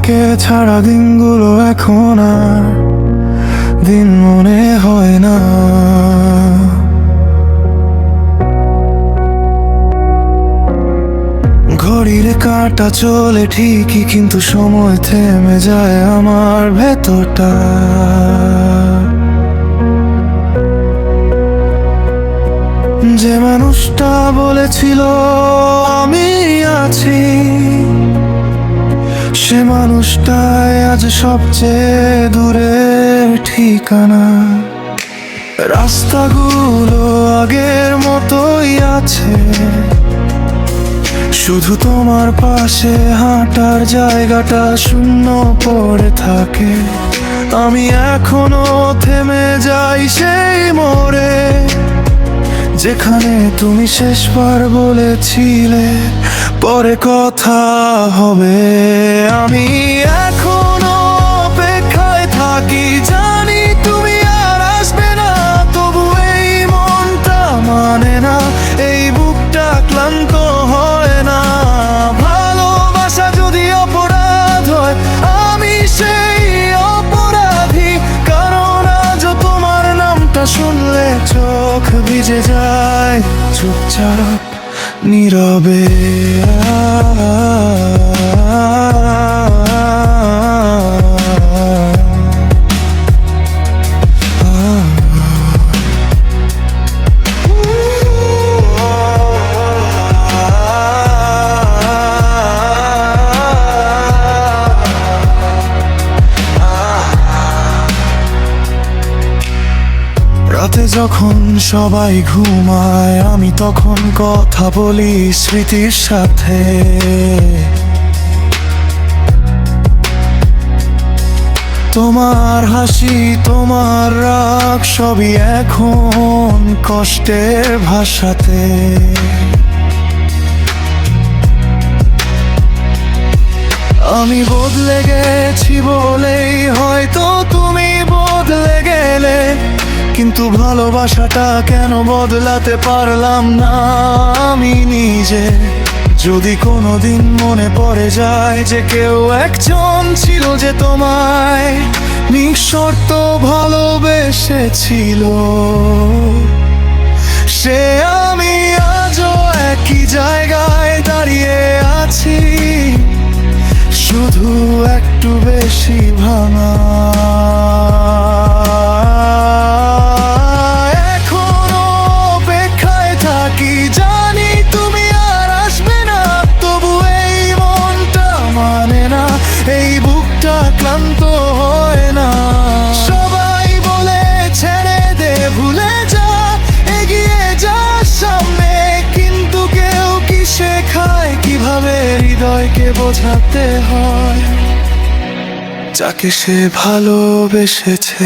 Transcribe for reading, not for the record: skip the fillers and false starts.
তোমাকে ছাড়া দিনগুলো এখন আর দিন মনে হয় না। ঘড়ির কাঁটা চলে ঠিকই, কিন্তু সময় থেমে যায় আমার ভেতরটা। যে মানুষটা বলেছিল আমি আছি, সে মানুষটাই আজ সবচেয়ে দূরের ঠিকানা। রাস্তাগুলো আগের মতোই আছে, শুধু তোমার পাশে হাঁটার জায়গাটা শূন্য পড়ে থাকে। আমি এখনো থেমে যাই সেই মোড়ে, যেখানে তুমি শেষবার বলেছিলে পরে কথা হবে। আমি এখনো অপেক্ষায় থাকি, জানি তুমি আর আসবে না, তবু এই মনটা মানে না, এই বুকটা ক্লান্ত হয় না। ভালোবাসা যদি অপরাধ হয়, আমি সেই অপরাধী, কারণ আজও তোমার নামটা শুনলে চোখ ভিজে যায় চুপচাপ নীরবে। রাতে যখন সবাই ঘুমায়, আমি তখন কথা বলি স্মৃতির সাথে। তোমার হাসি, তোমার রাগ, সবই এখন কষ্টের ভাষাতে। আমি বদলে গেছি বলেই হয়তো তুমি বদলে গেলে, কিন্তু ভালোবাসাটা কেন বদলাতে পারলাম না আমি নিজে। যদি কোনোদিন মনে পড়ে যায় যে কেউ একজন ছিল যে তোমায় নিঃশর্ত ভালোবেসেছিল, সে আমি আজও একই জায়গায় দাঁড়িয়ে আছি, শুধু একটু বেশি ভাঙা। এই বুকটা ক্লান্ত হয় না। সবাই বলে ছেড়ে দে, ভুলে যা, এগিয়ে যা সামনে, কিন্তু কেউ কি শেখায় কিভাবে হৃদয়কে বোঝাতে হয় যাকে সে ভালোবেসেছে।